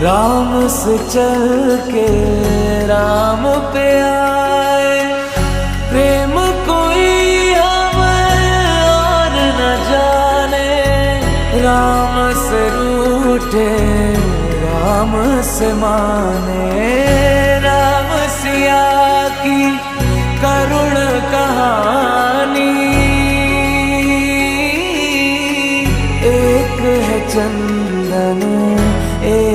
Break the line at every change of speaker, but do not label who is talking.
राम से चल के राम पे आए। प्रेम कोई हमें और न जाने, राम से रूठे राम से माने। राम सिया की करुण कहानी, एक है चंद